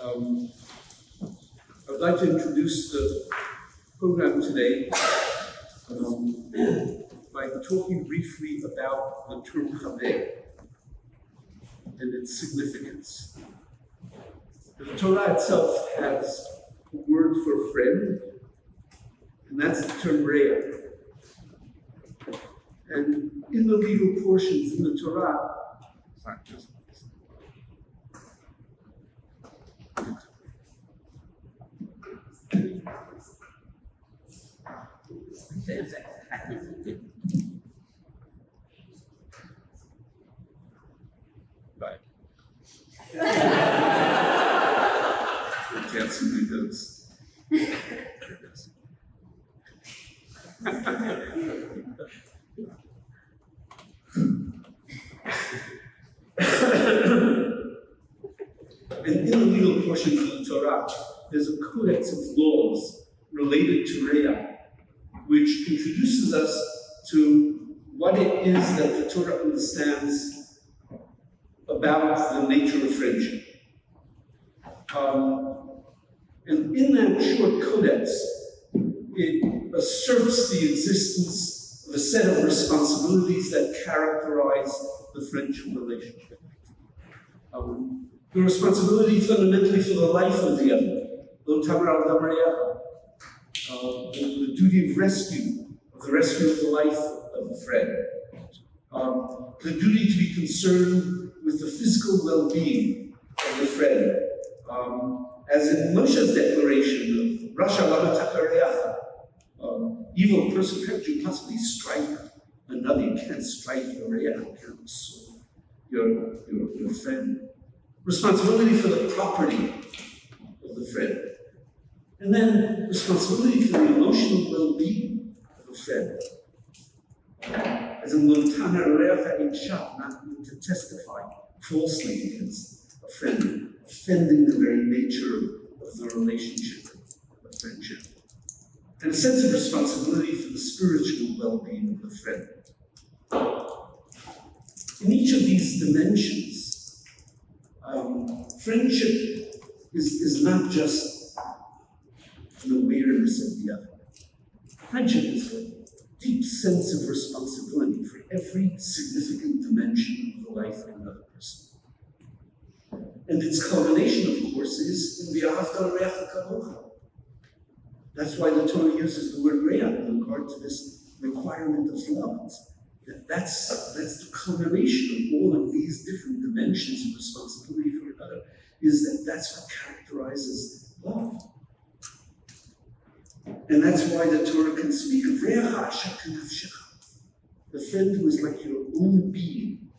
I would like to introduce the program today by talking briefly about the term Chaver and its significance. The Torah itself has a word for friend, and that's the term Reah. And in the legal portions in the Torah, Right. I can't see my notes. And in the legal portions of the Torah, there's a codex of laws related to Reah, which introduces us to what it is that the Torah understands about the nature of friendship. And in that short codex, it asserts the existence of a set of responsibilities that characterize the friendship relationship. The responsibility fundamentally for the life of the other, the duty of rescue, of the rescue of the life of a friend, the duty to be concerned with the physical well-being of the friend, as in Moshe's declaration of Rasha Lama Takareacha, evil person, can't you possibly strike another? You can't strike your reach, you can't assault your friend. Responsibility for the property of the friend. And then responsibility for the emotional well-being of the friend. As in Lontana Reacha in Shah, not to testify falsely against a friend, offending the very nature of the relationship, of friendship. And a sense of responsibility for the spiritual well-being of the friend. In each of these dimensions, friendship is not just an awareness of the other. Friendship is a deep sense of responsibility for every significant dimension of the life of another person. And its culmination, of course, is in V'ahavta l'reacha kamocha. That's why the Torah uses the word reah in regard to this requirement of love. That's the culmination of all of these different dimensions of responsibility for another, is that's what characterizes love. And that's why the Torah can speak of re'acha shak'nafshecha, the friend who is like your own being.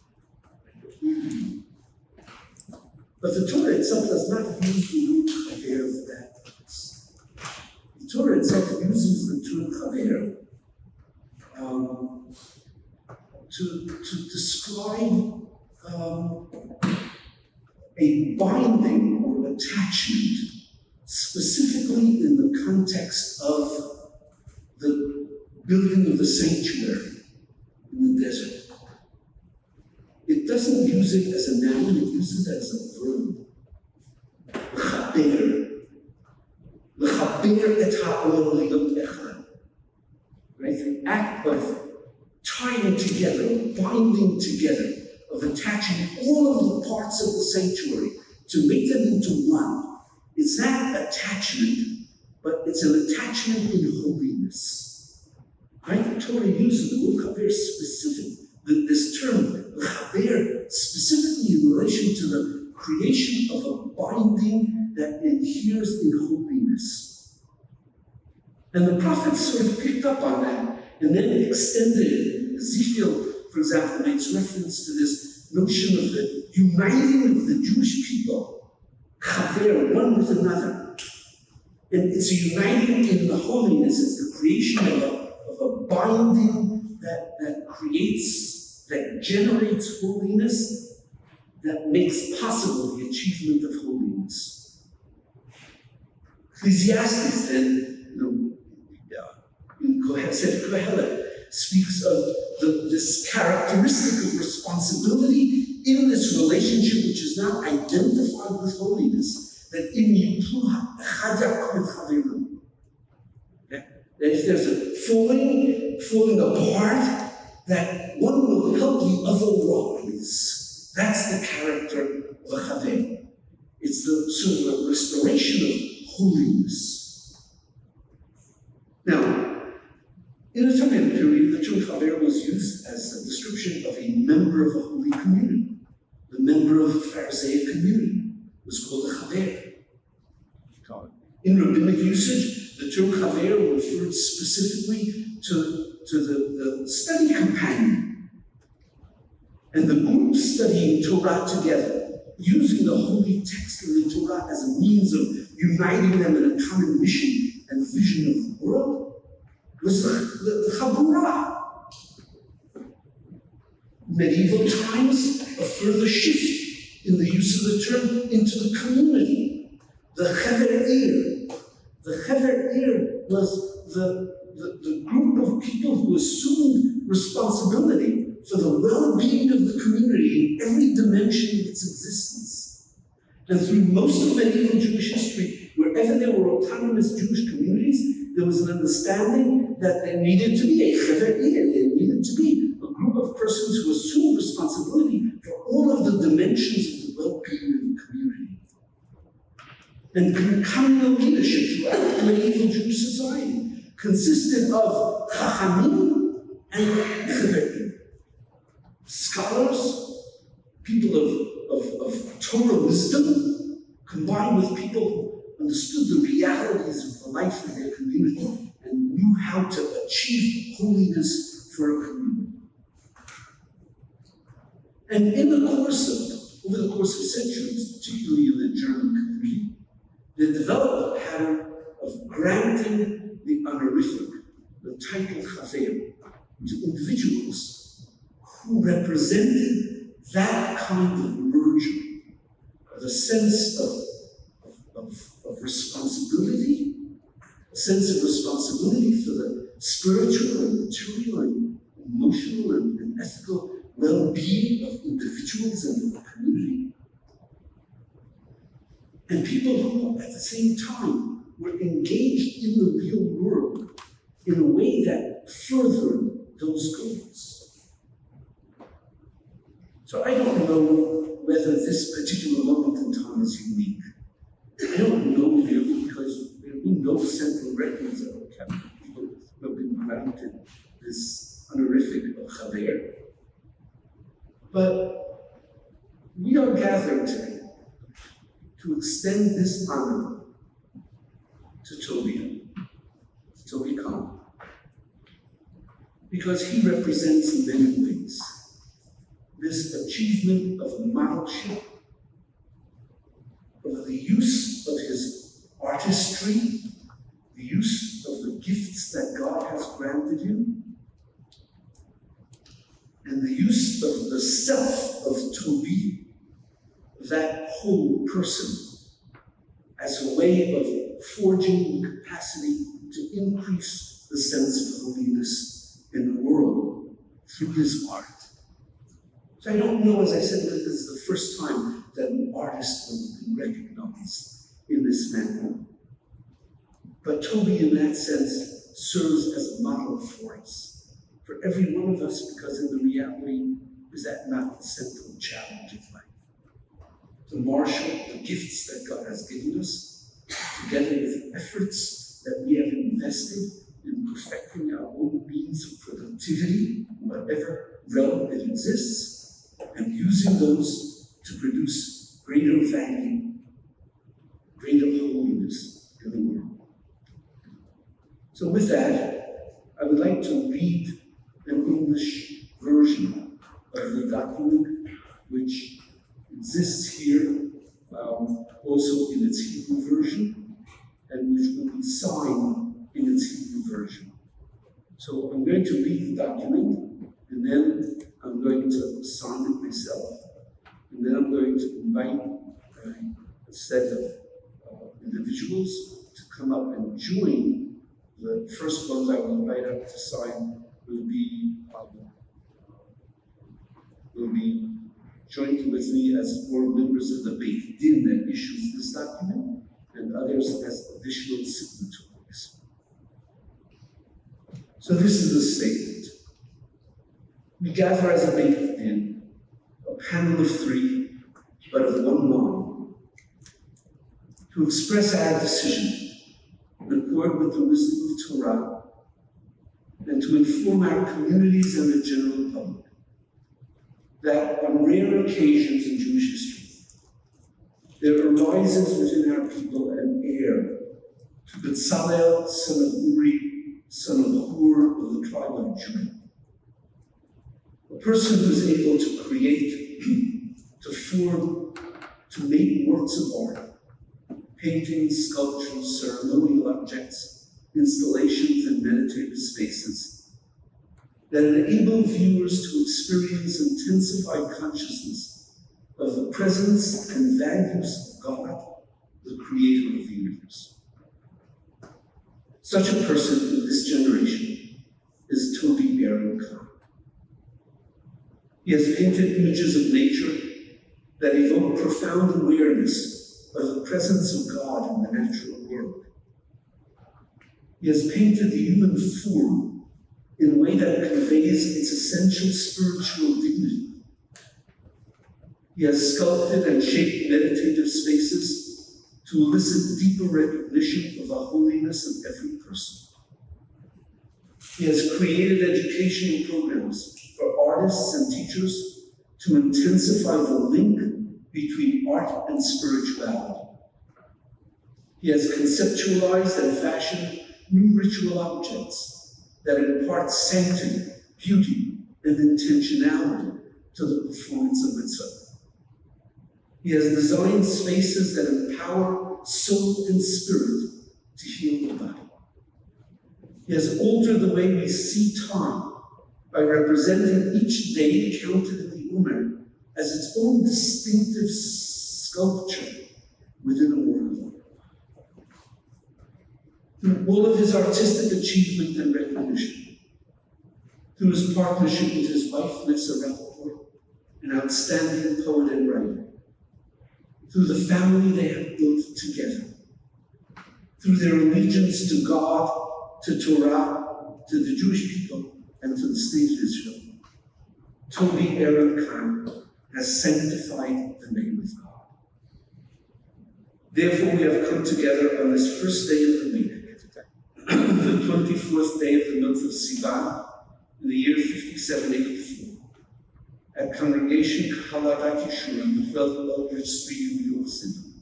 But the Torah itself does not use the word chaver for that purpose. The Torah itself uses the term chaver to describe a binding or attachment, specifically in the context of the building of the sanctuary in the desert. It doesn't use it as a noun, it uses it as a verb. L'chaber. L'chaber et ha'ol liot echad. Right? The act of tying together, binding together, of attaching all of the parts of the sanctuary to make them into one. It's not attachment, but it's an attachment in holiness. Right? The Torah uses the word chaver specific, this term, chaver, specifically in relation to the creation of a binding that adheres in holiness. And the prophets sort of picked up on that, and then it extended it. Ezekiel, for example, makes reference to this notion of the uniting of the Jewish people, chaver, one with another. And it's a uniting in the holiness, it's the creation of a binding that creates, that generates holiness, that makes possible the achievement of holiness. Ecclesiastes then, in Kohelet, speaks of this characteristic of responsibility in this relationship which is now identified with holiness, that in Yipuha, Echad Ya'akov et Chaveru. That if there's a falling apart, that one will help the other rise. That's the character of a Chaver. It's the sort of a restoration of holiness. Now, in the Tobian period, the term Chaver was used as a description of a member of a holy community. The member of a Pharisaic community was called a Chaver. In rabbinic usage, the term Chaver referred specifically to the study companion and the group studying Torah together, using the holy text of the Torah as a means of uniting them in a common mission and vision of the world, was the Chabura. Medieval times, a further shift in the use of the term into the community. The Chaver. The Chaver was the group of people who assumed responsibility for the well-being of the community in every dimension of its existence. And through most of medieval Jewish history, wherever there were autonomous Jewish communities, there was an understanding that there needed to be a Chaver, there needed to be a group of persons who assumed responsibility for all of the dimensions of the well-being of the community. And communal leadership throughout medieval Jewish society consisted of Chachamim and Chaverim. Scholars, people of Torah wisdom, combined with people who understood the realities of the life of their community and knew how to achieve holiness for a community. And over the course of centuries, particularly in the German community, they developed a pattern of granting the honorific, the title Chaver, to individuals who represented that kind of merger, the sense of responsibility, a sense of responsibility for the spiritual and material and emotional and ethical well-being of individuals and of the community. And people who, at the same time, were engaged in the real world in a way that furthered those goals. So I don't know whether this particular moment in time is unique. I don't know really, because there have been no central records of people who have been granted this honorific of Chaver. But we are gathered today to extend this honor to Tobi Kahn, because he represents in many ways this achievement of modelship, of the use of his artistry, the use of the gifts that God has granted him, and the use of the self of Tobi, that whole person, as a way of forging the capacity to increase the sense of holiness in the world through his art. So I don't know, as I said, that this is the first time that an artist has been recognized in this manner. But Tobi, in that sense, serves as a model for us, for every one of us, because in the reality, is that not the central challenge of life? To marshal the gifts that God has given us, together with the efforts that we have invested in perfecting our own means of productivity, whatever realm it exists, and using those to produce greater value, greater holiness in the world. So with that, I would like to read an English version of the document, which exists here, also in its Hebrew version, and which will be signed in its Hebrew version. So I'm going to read the document, and then I'm going to sign it myself, and then I'm going to invite a set of individuals to come up and join. The first ones I will invite up to sign will be jointly with me as 4 members of the Beit Din that issues this document, and others as additional signatories. So this is the statement. We gather as a Beit Din, a panel of 3, but of one mind, to express our decision in accord with the wisdom of Torah, and to inform our communities and the general public that on rare occasions in Jewish history, there arises within our people an heir to Bezalel, son of Uri, son of Hur, of the tribe of Judah. A person who is able to create, to form, to make works of art, paintings, sculptures, ceremonial objects, installations, and meditative spaces that enable viewers to experience intensified consciousness of the presence and values of God, the creator of the universe. Such a person in this generation is Tobi Kahn. He has painted images of nature that evoke profound awareness of the presence of God in the natural world. He has painted the human form in a way that conveys its essential spiritual dignity. He has sculpted and shaped meditative spaces to elicit deeper recognition of the holiness of every person. He has created educational programs for artists and teachers to intensify the link between art and spirituality. He has conceptualized and fashioned new ritual objects that impart sanctity, beauty, and intentionality to the performance of mitzvah. He has designed spaces that empower soul and spirit to heal the body. He has altered the way we see time by representing each day counted in the Umer as its own distinctive sculpture within a world. Through all of his artistic achievement and recognition, through his partnership with his wife, Nessa Rappaport, an outstanding poet and writer, through the family they have built together, through their allegiance to God, to Torah, to the Jewish people, and to the state of Israel, Tobi Kahn has sanctified the name of God. Therefore, we have come together on this first day of the week, the 24th day of the month of Sivan, in the year 5784, at Congregation Chalada Kishur in the 12th Eldridge Street, New York City,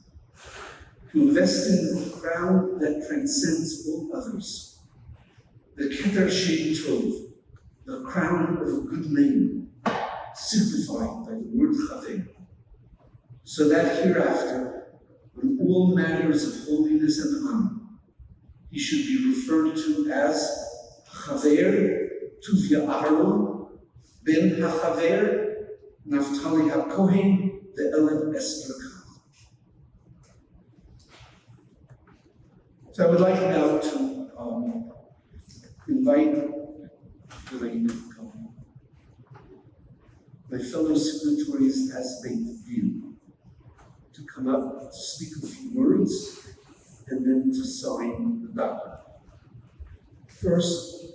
to invest in the crown that transcends all others, the Keter Shem Tov, the crown of a good name, signified by the word Chaver, so that hereafter, in all matters of holiness and honor, he should be referred to as Chaver Tuvia Aharon, Ben HaChaver, Naftali HaKohen, the Eled Esther Kahn. So I would like now to invite my fellow signatories as Beit Din to come up to speak a few words and then to sign the document. First,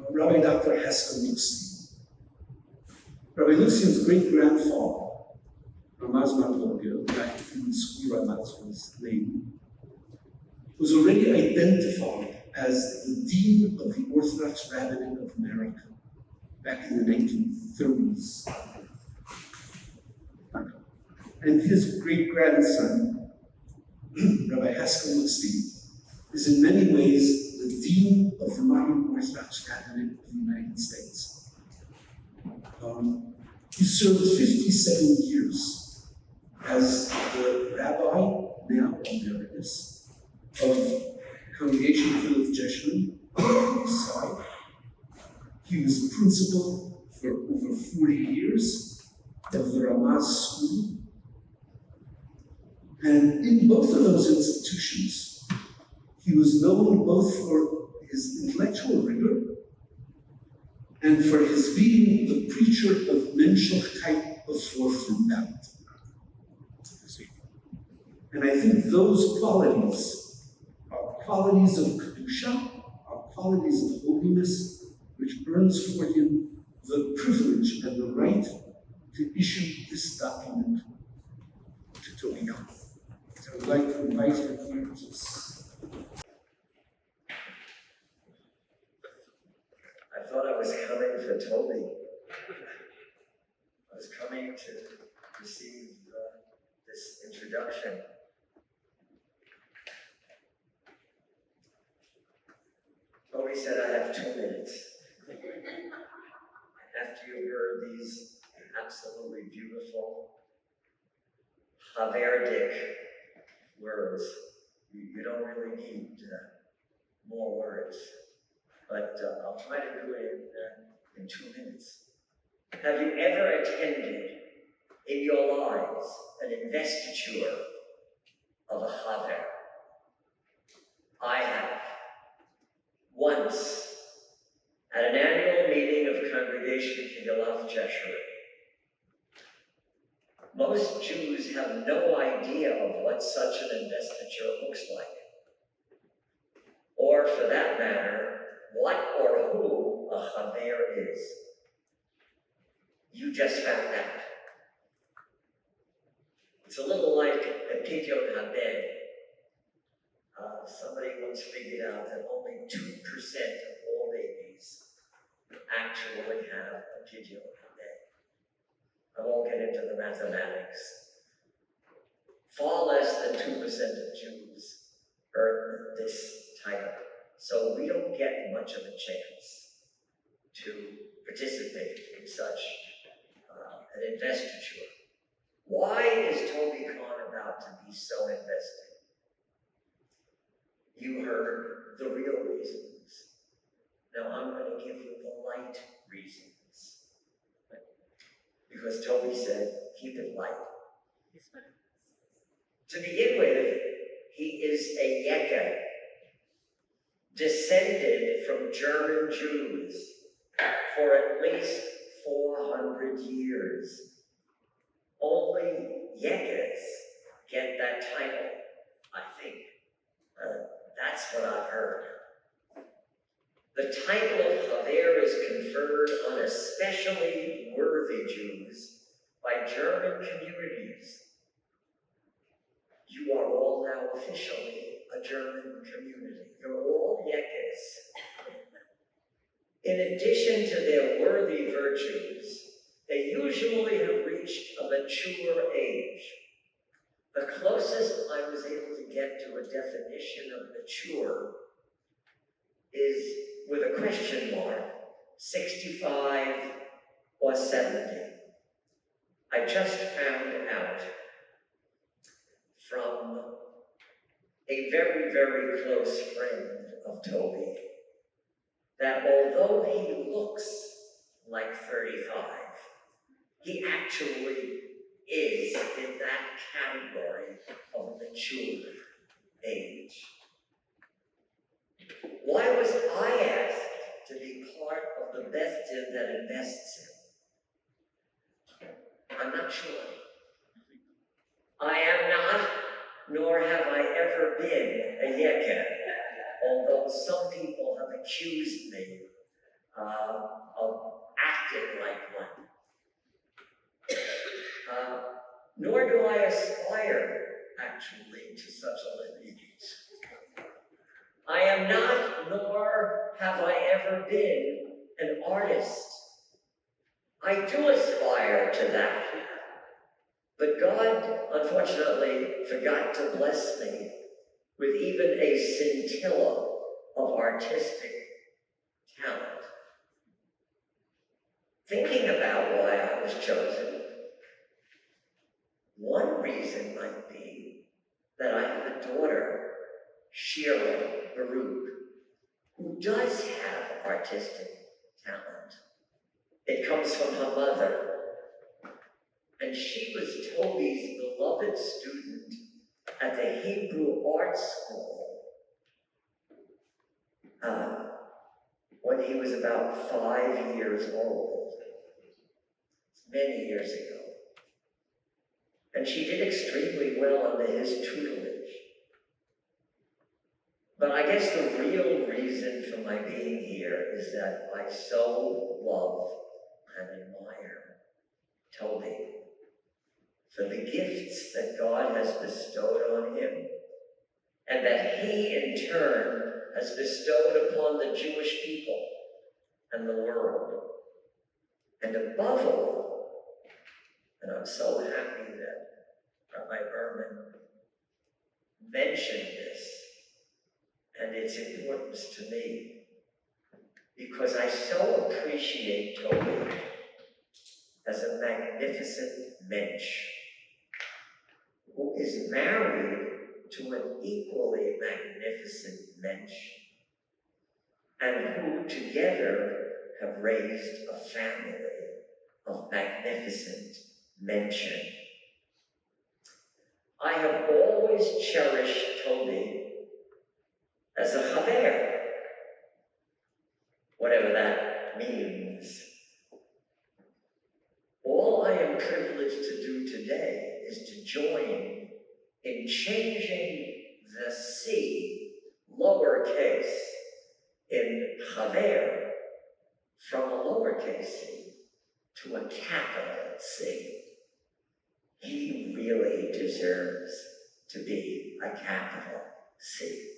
Rabbi Dr. Haskell Luxstein. Rabbi Luxstein's great-grandfather, Ramaz Matlogia, back in school Ramaz was his name, was already identified as the Dean of the Orthodox Rabbinate of America back in the 1930s. And his great-grandson, Rabbi Haskell Luxstein, is in many ways the Dean of the modern Orthodox Rabbinate of the United States. He served 57 years as the rabbi, now emeritus, of Congregation Village Jeshurun on the east side. He was principal for over 40 years of the Ramaz School. And in both of those institutions, he was known both for his intellectual rigor and for his being the preacher of Menschlichkeit before Fruitbound. And I think those qualities are qualities of Kedusha, are qualities of holiness, which earns for him the privilege and the right to issue this document to Tobi Kahn. So I would like to invite him here to I thought I was coming for Tobi. I was coming to receive this introduction. Tobi said I have 2 minutes. After you heard these absolutely beautiful Chaverdic words, you don't really need more words. But I'll try to do it in 2 minutes. Have you ever attended in your lives an investiture of a Chaver? I have. Once, at an annual meeting of Congregation Kehillat Chaver. Most Jews have no idea of what such an investiture looks like. Or, for that matter, what or who a Chaver is. You just found out. It's a little like a Pidyon Habed. Somebody once figured out that only 2% of all babies actually have a Pidyon Habed. I won't get into the mathematics. Far less than 2% of Jews earn this title. So we don't get much of a chance to participate in such an investiture. Why is Tobi Kahn about to be so invested? You heard the real reasons. Now I'm going to give you the light reasons. Because Tobi said, keep it light. To begin with, he is a Yekka, descended from German Jews for at least 400 years. Only Yekkas get that title, I think. That's what I've heard. The title of Chaver is conferred on especially worthy Jews by German communities. You are all now officially a German community. You're all Yekkas. In addition to their worthy virtues, they usually have reached a mature age. The closest I was able to get to a definition of mature is with a question mark, 65 or 70. I just found out from a very, very close friend of Tobi that although he looks like 35, he actually is in that category of mature age. Why was I asked to be part of the Beth Din that invests him? I'm not sure. I am not, nor have I ever been a Yekka, although some people have accused me of acting like one. Nor do I aspire, actually, to such a lineage. I am not, nor have I ever been, an artist. I do aspire to that. But God, unfortunately, forgot to bless me with even a scintilla of artistic talent. Thinking about why I was chosen, one reason might be that I have a daughter, Shira Baruch, who does have artistic talent. It comes from her mother. And she was Tobi's beloved student at the Hebrew Art School. when he was about 5 years old, many years ago. And she did extremely well under his tutelage. But I guess the real reason for my being here is that I so love and admire Tobi for the gifts that God has bestowed on him, and that he in turn has bestowed upon the Jewish people and the world. And above all, and I'm so happy that Rabbi Berman mentioned this and its importance to me, because I so appreciate Tobi as a magnificent mensch who is married to an equally magnificent mensch, and who together have raised a family of magnificent mention. I have always cherished Tobi as a Chaver, whatever that means. All I am privileged to do today is to join in changing the C, lowercase, in Chaver from a lowercase c to a capital C. He really deserves to be a capital C.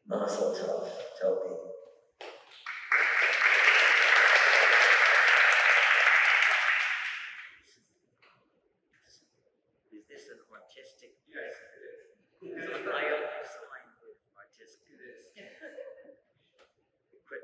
Mazel tov, Tobi. Is this an artistic? Yes, it is. I only sign with artistic. It is. Quit.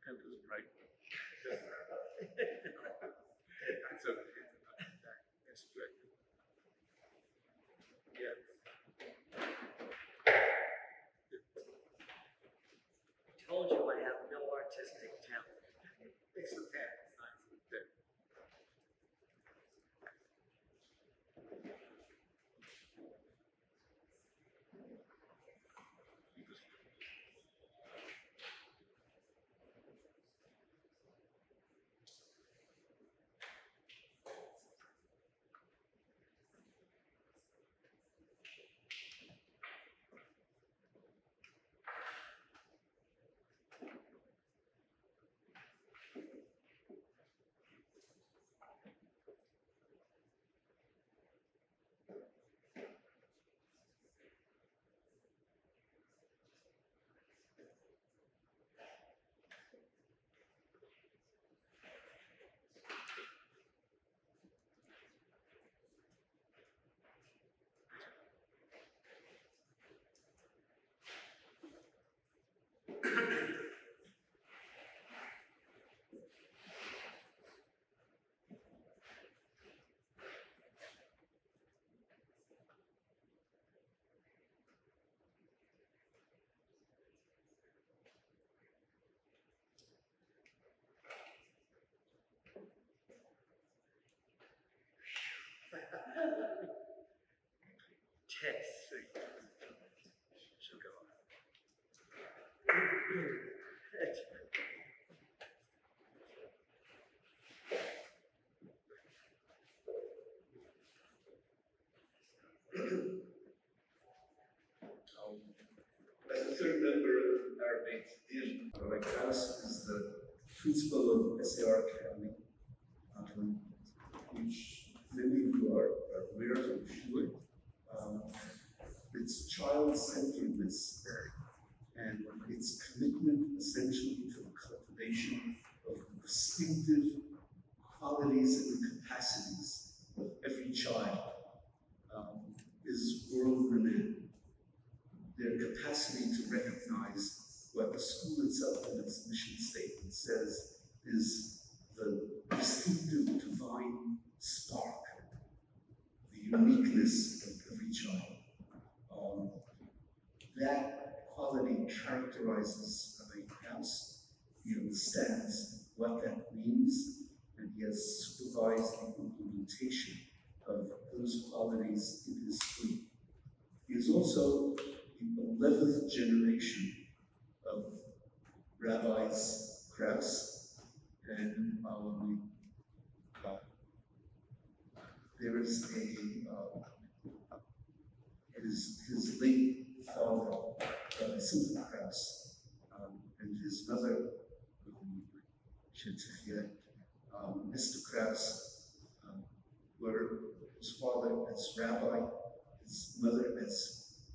That was right. That's okay. That's good. Yeah. I told you I have no artistic talent. Fix the pen. There. Test. She'll go. As a third member of our big deal, Rabbi Klaus is the principal of SAR Academy, which many of you are aware of, I'm sure. It's child-centeredness cultivation of the distinctive qualities and capacities of every child is world-renowned. Their capacity to recognize what the school itself in its mission statement says is the distinctive divine spark, the uniqueness of every child. That quality characterizes a house. He understands what that means, and he has supervised the implementation of those qualities in his school. He is also the 11th generation of Rabbis Krauss, and there is his late father, Simon Krauss, and his mother, Mr. Krauss, were his father as rabbi, his mother as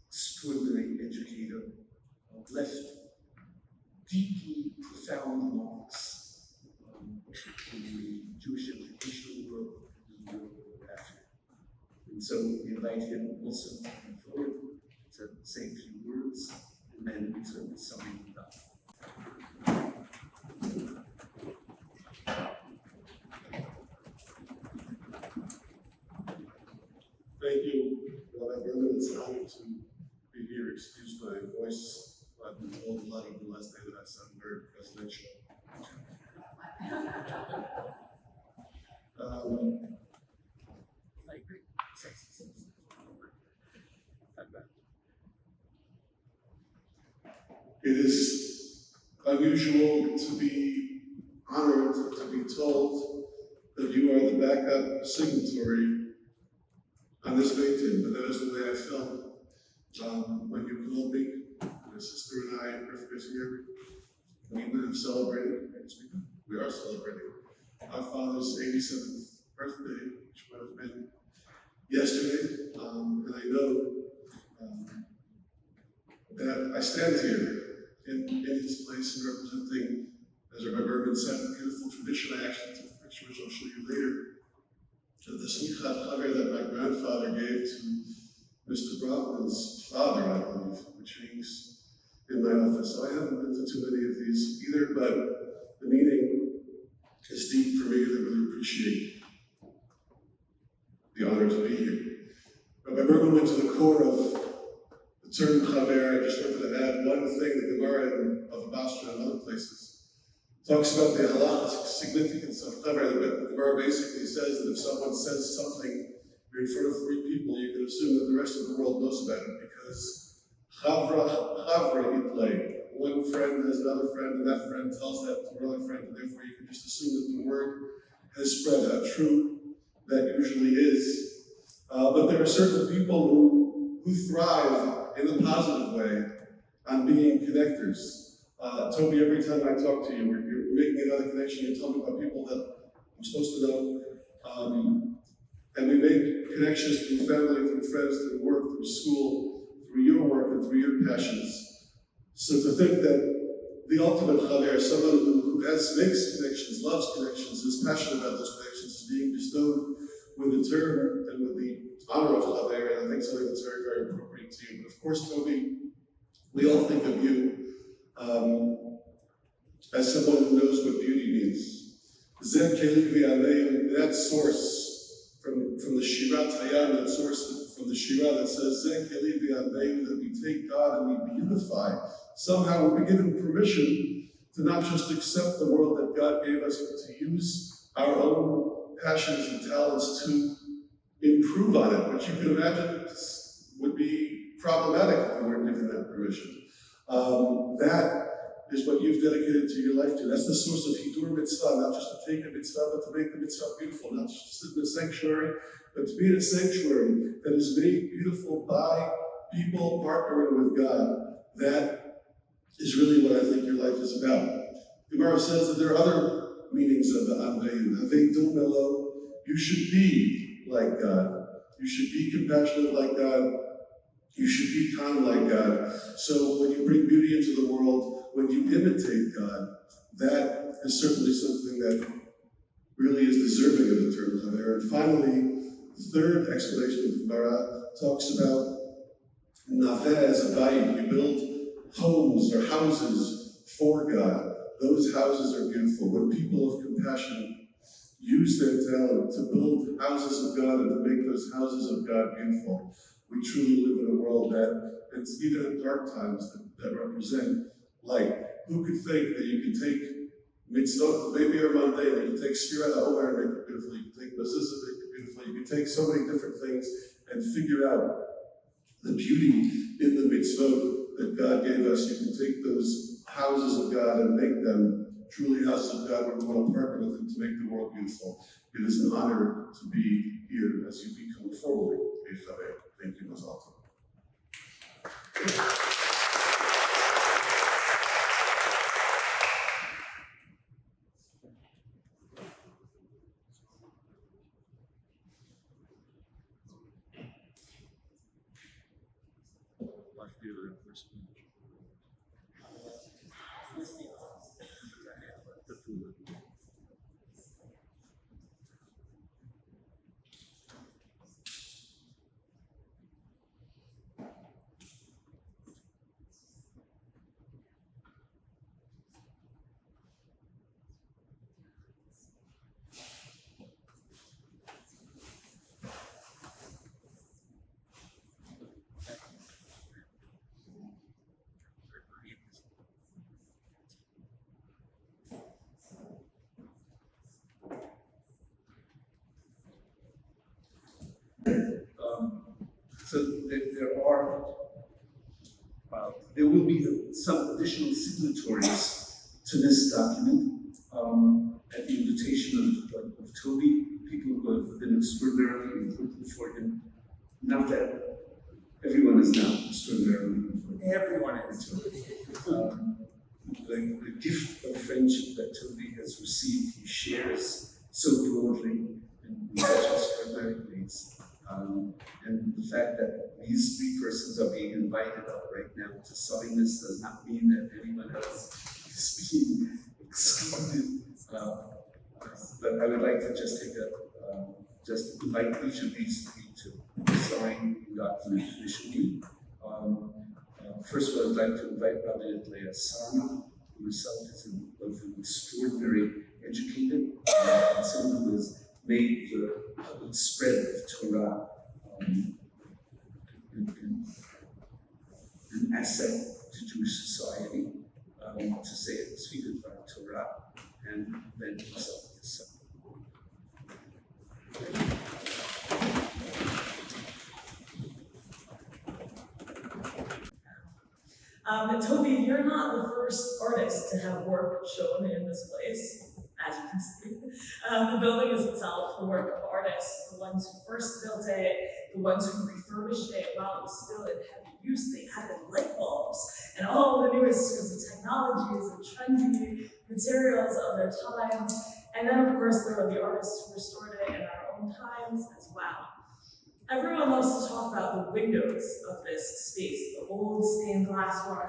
extraordinary educator, left deeply profound marks in the Jewish educational world and the world after. And so we invite him also to come forward to say a few words, and then to sum it up. Thank you, Rabbi Berman. It's an honor to be here. Excuse my voice. I've been told a lot over the last day that I sound very presidential. It is unusual to be honored to be told that you are the backup signatory on this meeting, but that is the way I felt when you called me. My sister and I are here. We would have celebrated, we are celebrating our father's 87th birthday, which would have been yesterday, and I know that I stand here in his place and representing, as Rabbi Berman said, a beautiful tradition. I actually took pictures I'll show you later of the Smichas Chaver that my grandfather gave to Mr. Brockman's father, I believe, which hangs in my office. So I haven't been to too many of these either, but the meaning is deep for me, and I really appreciate the honor to be here. Rabbi Berman went to the core of the term Chaver. I just wanted to add one thing. The Gemara of Basra and other places talks about the halachic significance of Chaver. The Gemara basically says that if someone says something in front of three people, you can assume that the rest of the world knows about it, because Chavra itlay. One friend has another friend, and that friend tells that to another friend, and therefore you can just assume that the word has spread out. True, that usually is. But there are certain people who thrive in a positive way on being connectors. Tobi, every time I talk to you, you're making another connection. You tell me about people that I'm supposed to know. And we make connections through family, through friends, through work, through school, through your work, and through your passions. So to think that the ultimate Chaver is someone who makes connections, loves connections, is passionate about those connections, is being bestowed with the term and with the honor of Chaver, and I think something that's very, very appropriate to you. But of course, Tobi, we all think of you as someone who knows what beauty means. That source from the Shirat Hayam, that source from the Shira that says, that we take God and we beautify. Somehow we're given permission to not just accept the world that God gave us, but to use our own passions and talents to improve on it, which you can imagine would be problematic if we weren't given that permission. That is what you've dedicated to your life to. That's the source of Hidur Mitzvah, not just to take a mitzvah, but to make the mitzvah beautiful, not just to sit in a sanctuary, but to be in a sanctuary that is made beautiful by people partnering with God. That is really what I think your life is about. The Gemara says that there are other meanings of the Anveyu. Havei Dom Elo, you should be like God. You should be compassionate like God. You should be kind like God. So when you bring beauty into the world, when you imitate God, that is certainly something that really is deserving of the term chaver. And finally, the third explanation of the Gemara talks about naveh as a bayit. You build homes or houses for God. Those houses are beautiful. When people of compassion use their talent to build houses of God and to make those houses of God beautiful, we truly live in a world that, it's even in dark times, that represent light. Who could think that you could take mitzvot, maybe are mundane, you can take Shira Omer and make it beautiful, you can take Mezuzah, make it beautiful, you can take so many different things and figure out the beauty in the mitzvot that God gave us. You can take those houses of God and make them truly houses of God where we want to partner with Him to make the world beautiful. It is an honor to be here as you become forward. Thank you, Mazal. So there will be some additional signatories to this document at the invitation of Tobi, people who have been extraordinarily important for him. Not that everyone is now extraordinarily important. Everyone is. The gift of friendship that Tobi has received, he shares so broadly in such extraordinary ways. And the fact that these three persons are being invited up right now to sign this does not mean that anyone else is being excluded. But I would like to just just invite each of these three to sign the document initially. First of all, I'd like to invite Rabbi Leah Sarma, who herself is an extraordinary educator, and someone who has made the spread of Torah an asset to Jewish society, to speak about Torah, and then himself to say. Tobi, you're not the first artist to have work shown in this place, as you can see. The building is itself the work of artists, the ones who first built it, the ones who refurbished it while it was still in heavy use. They added light bulbs and all the newest sorts of technologies and trendy materials of their time. And then, of course, there were the artists who restored it in our own times as well. Everyone loves to talk about the windows of this space, the old stained glass one,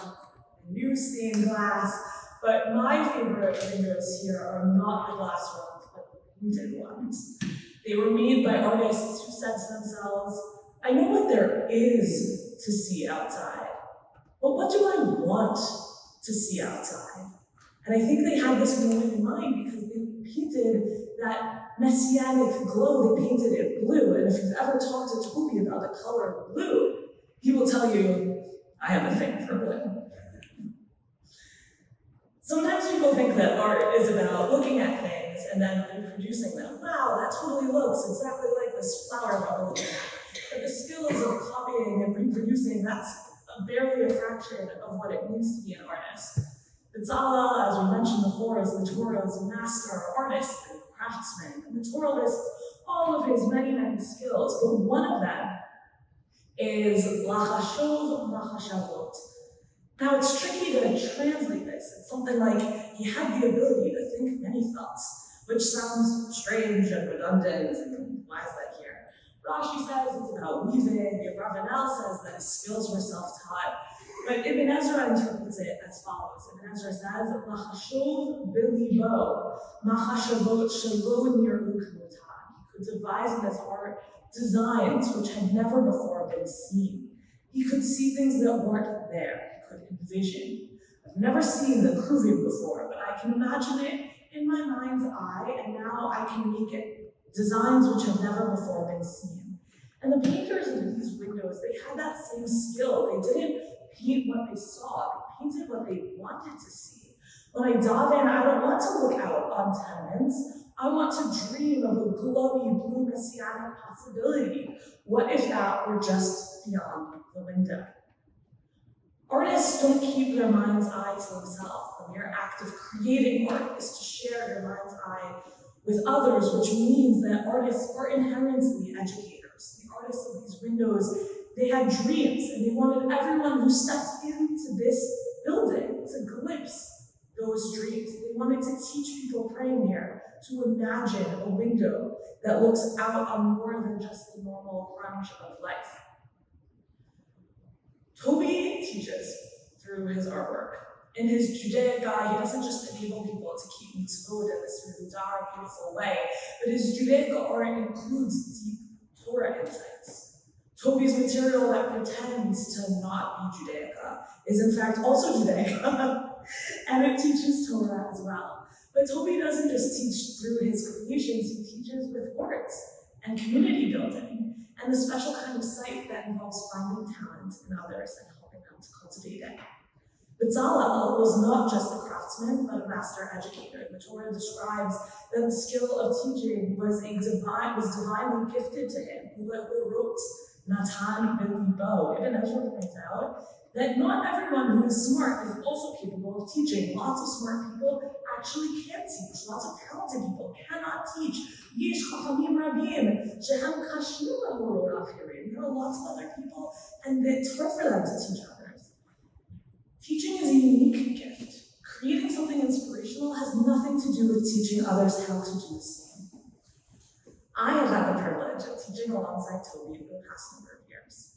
the new stained glass, but my favorite windows here are not the glass ones, but the painted ones. They were made by artists who said to themselves, I know what there is to see outside, but what do I want to see outside? And I think they had this moment in mind because they painted that messianic glow, they painted it blue. And if you've ever talked to Tobi about the color blue, he will tell you, I have a thing for blue. Sometimes people think that art is about looking at things and then reproducing them. Wow, that totally looks exactly like this flower that we're looking at. But the skills of copying and reproducing, that's barely a fraction of what it means to be an artist. Bezalel, as we mentioned before, is the Torah's master artist and craftsman. And the Torah lists all of his many, many skills, but one of them is lachashov lachashavot. Now, it's tricky to translate this. It's something like he had the ability to think many thoughts, which sounds strange and redundant, and why is that here? Rashi says it's about weaving, Ravanel says that his skills were self-taught. But Ibn Ezra interprets it as follows. Ibn Ezra says, "Lachashov bilibo, machashavot shelo nir'u k'motan." He could devise in his heart designs which had never before been seen. He could see things that weren't there. He could envision. I've never seen the Kruvim before, but I can imagine it in my mind's eye, and now I can make it designs which have never before been seen. And the painters of these windows, they had that same skill. They didn't paint what they saw, they painted what they wanted to see. When I dive in, I don't want to look out on tenements. I want to dream of a glowy blue messianic possibility. What if that were just beyond the window? Artists don't keep their mind's eye to themselves. The mere act of creating art is to share your mind's eye with others, which means that artists are inherently educators. The artists of these windows, they had dreams, and they wanted everyone who stepped into this building to glimpse those dreams. They wanted to teach people praying here to imagine a window that looks out on more than just the normal crunch of life. Tobi teaches through his artwork. In his Judaic guide, he doesn't just enable people to keep mitzvot in this really dark, beautiful way, but his Judaic art includes deep Torah insights. Tobi's material that pretends to not be Judaica is in fact also Judaica, and it teaches Torah as well. But Tobi doesn't just teach through his creations, he teaches with words and community building, and the special kind of sight that involves finding talent in others and helping them to cultivate it. Bezalel was not just a craftsman, but a master educator. The Torah describes that the skill of teaching was divinely gifted to him. Who wrote Natan Bilibo. Ibn Ezra points out that not everyone who is smart is also capable of teaching. Lots of smart people actually can't teach. Lots of talented people cannot teach. Yesh chachamim rabim shehem kashim lahorot achirim. There are lots of other people, and it's hard for them to teach others. Teaching is a unique gift. Creating something inspirational has nothing to do with teaching others how to do the same. I have had the privilege of teaching alongside Tobi for the past number of years.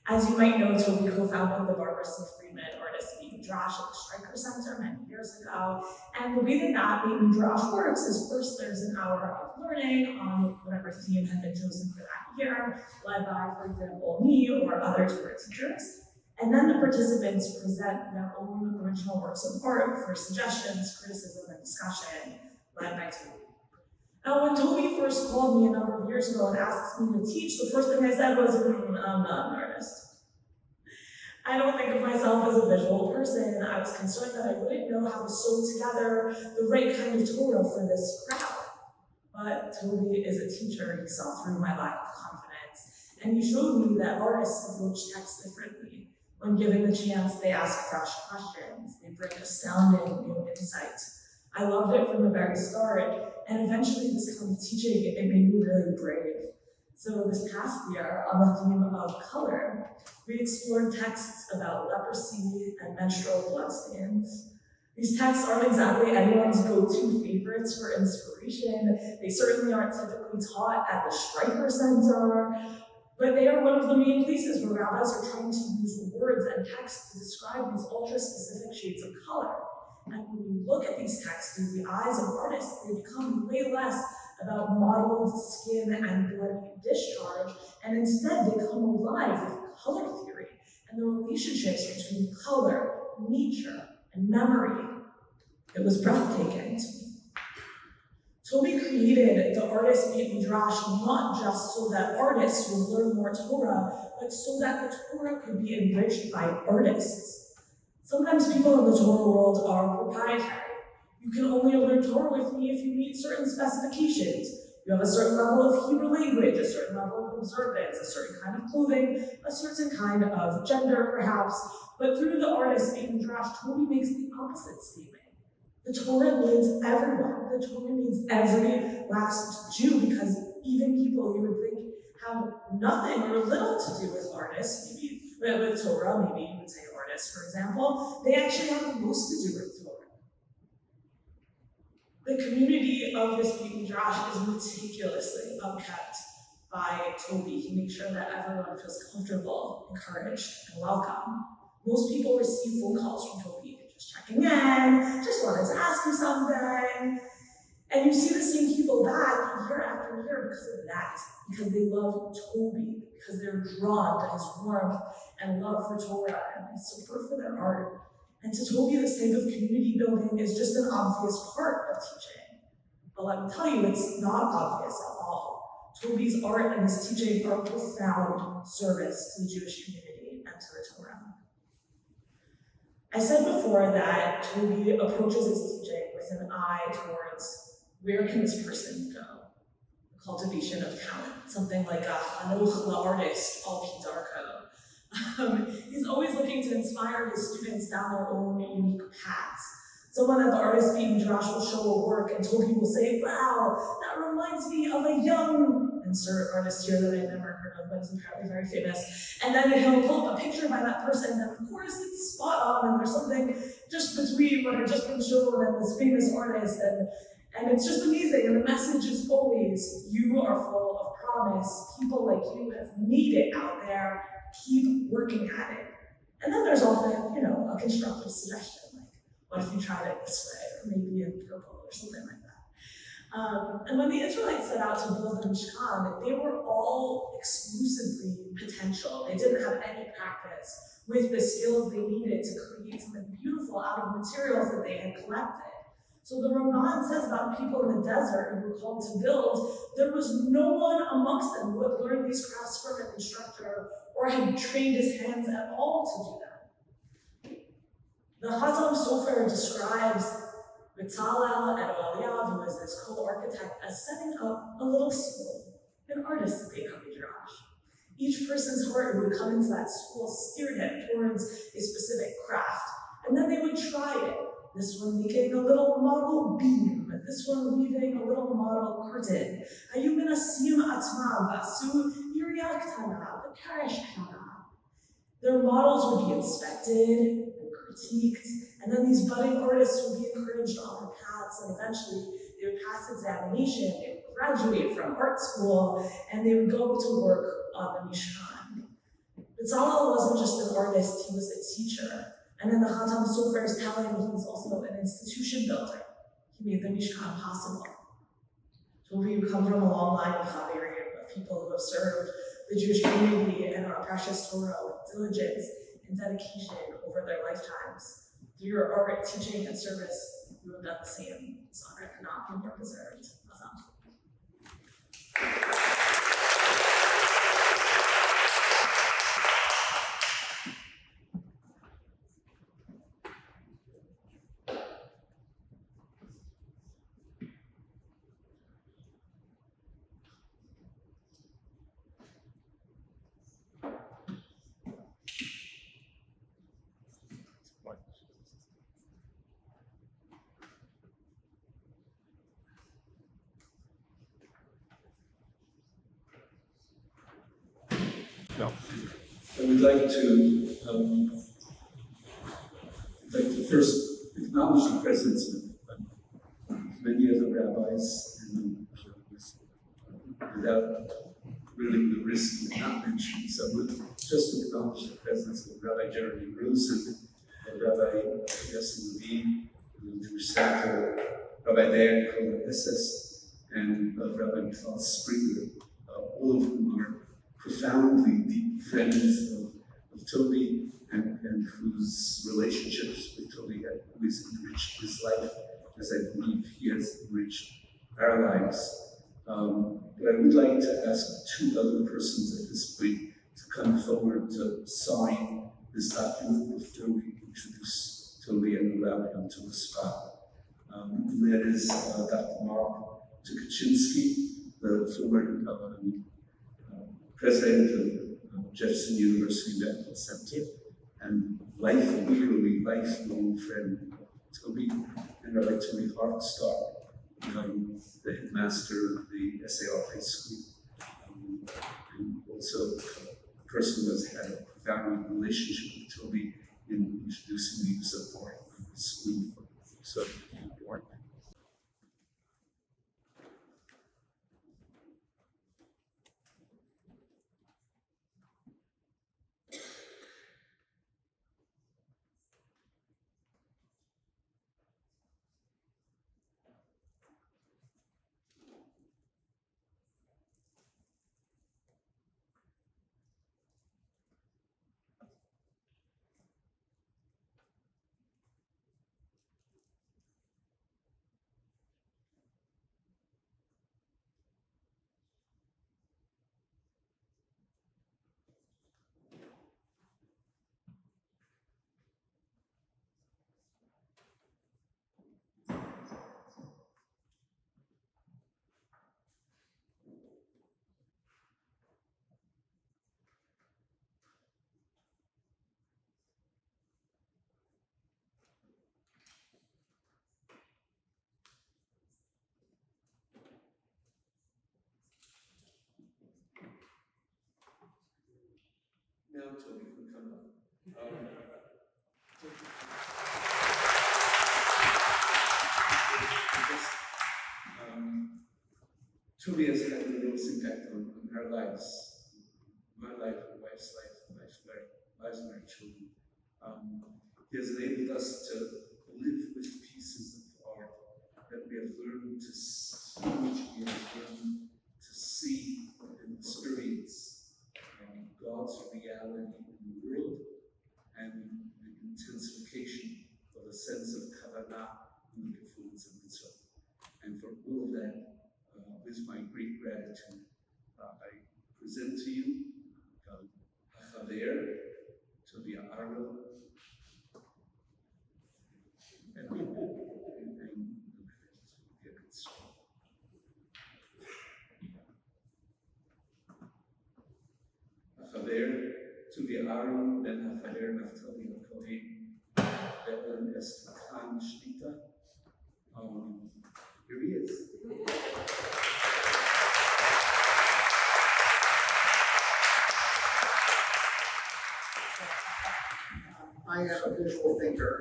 As you might know, Tobi co-founded the Barbara C. Freeman Artist Meet Midrash at the Stryker Center many years ago. And the way that Meet Midrash works is first there's an hour of learning on whatever theme had been chosen for that year, led by, for example, me or other Torah teachers. And then the participants present their own original works of art for suggestions, criticism, and discussion, led by Tobi. Now, when Tobi first called me a number of years ago and asked me to teach, the first thing I said was, I'm not an artist. I don't think of myself as a visual person. I was concerned that I wouldn't know how to sew together the right kind of Torah for this crowd. But Tobi is a teacher. He saw through my lack of confidence, and he showed me that artists approach text differently. When given the chance, they ask fresh questions. They bring astounding new insight. I loved it from the very start, and eventually this kind of teaching, it made me really brave. So this past year, on the theme of color, we explored texts about leprosy and menstrual bloodstains. These texts aren't exactly anyone's go-to favorites for inspiration. They certainly aren't typically taught at the Stryker Center, but they are one of the main places where rabbis are trying to use words and text to describe these ultra-specific shades of color. And when you look at these texts through the eyes of artists, they become way less about mottled skin and bloody discharge, and instead they come alive with color theory and the relationships between color, nature, and memory. It was breathtaking to me. Tobi created the Artist Meet Midrash not just so that artists would learn more Torah, but so that the Torah could be enriched by artists. Sometimes people in the Torah world are proprietary. You can only learn Torah with me if you meet certain specifications. You have a certain level of Hebrew language, a certain level of observance, a certain kind of clothing, a certain kind of gender, perhaps. But through the Artist Meet Midrash, Tobi makes the opposite statement. The Torah needs everyone. The Torah needs every last Jew, because even people you would think have nothing or little to do with artists, maybe with Torah, maybe you would say artists, for example, they actually have the most to do with Torah. The community of this Meet Midrash is meticulously upkept by Tobi. He makes sure that everyone feels comfortable, encouraged, and welcome. Most people receive phone calls from Tobi, just checking in, just wanted to ask you something. And you see the same people back year after year because of that, because they love Tobi, because they're drawn to his warmth and love for Torah and his support for their art. And to Tobi, this type of community building is just an obvious part of teaching. But let me tell you, it's not obvious at all. Tobi's art and his teaching are a profound service to the Jewish community and to the Torah. I said before that Tobi approaches his teaching with an eye towards where can this person go? The cultivation of talent, something like a Hanoch l'artist, al Pidarko. He's always looking to inspire his students down their own unique paths. Someone at the artist being Midrash will show a work and Tobi will say, wow, that reminds me of a young, insert artist here that I've never heard of, but is apparently very famous. And then he'll pull up a picture by that person, and of course it's spot on, and there's something just between what had just been shown and this famous artist, and it's just amazing. And the message is always, you are full of promise. People like you have made it out there. Keep working at it. And then there's often, a constructive suggestion, like, what if you tried it this way, or maybe in purple, or something like that. And when the Israelites set out to build the Mishkan, they were all exclusively potential. They didn't have any practice with the skills they needed to create something beautiful out of materials that they had collected. So the Ramban says about people in the desert who were called to build, there was no one amongst them who had learned these crafts from an instructor or had trained his hands at all to do them. The Chatam Sofer describes Betzalel and Eliyav, who is this co-architect, as setting up a little school, an artist at the Midrash. Each person's heart who would come into that school steered him towards a specific craft, and then they would try it. This one making a little model beam, this one weaving a little model curtain. Hayu menasim atzmam v'asu yiriyah ktana v'karesh ktana. Their models would be inspected and critiqued, and then these budding artists would be encouraged on their paths, and eventually they would pass examination, they would graduate from art school, and they would go to work on the Mishkan. Betzalel wasn't just an artist, he was a teacher. And then the Chatam Sofer is telling him he's also an institution builder. He made the Mishkan possible. Tobi, who come from a long line of Chaverim, of people who have served the Jewish community and our precious Torah with diligence and dedication over their lifetimes. Through your art, teaching, and service, you have done the same. This honor cannot be more deserved. Awesome. No. I would like to first acknowledge the presence of many other rabbis, and without really the risk of not mentioning someone, just acknowledge the presence of Rabbi Jeremy Rosen, Rabbi Yossi Levine, Jewish Center, Rabbi Dan Kola-Esses, and Rabbi Michal Springer, all of whom are profoundly deep friends of Tobi, and whose relationships with Tobi have always enriched his life, as I believe he has enriched our lives. But I would like to ask two other persons at this point to come forward to sign this document before we introduce Tobi and allow him to respond. And that is Dr. Mark Tukachinsky, the former president of Jefferson University Medical Center, and literally lifelong friend of Tobi, and Rabbi Tobi Hartstar, the headmaster of the SAR High School, and also a person who has had a profound relationship with Tobi in introducing the use of art in the school. So, art. Tobi can come up. Tobi has had an enormous impact on our lives, my life, my wife's lives of our children. He has enabled us to live with pieces of art that we have learned to see, which we have learned to see and experience God's reality in the world and the intensification of a sense of kavanah in the performance of mitzvah. And for all of that, with my great gratitude, I present to you Chaver, Tobi Kahn, and Chaver, Tobi Kahn, Ben Chaver, Naftali Kohen, Tobi Kahn, Shlita. Here he is. I am a visual thinker,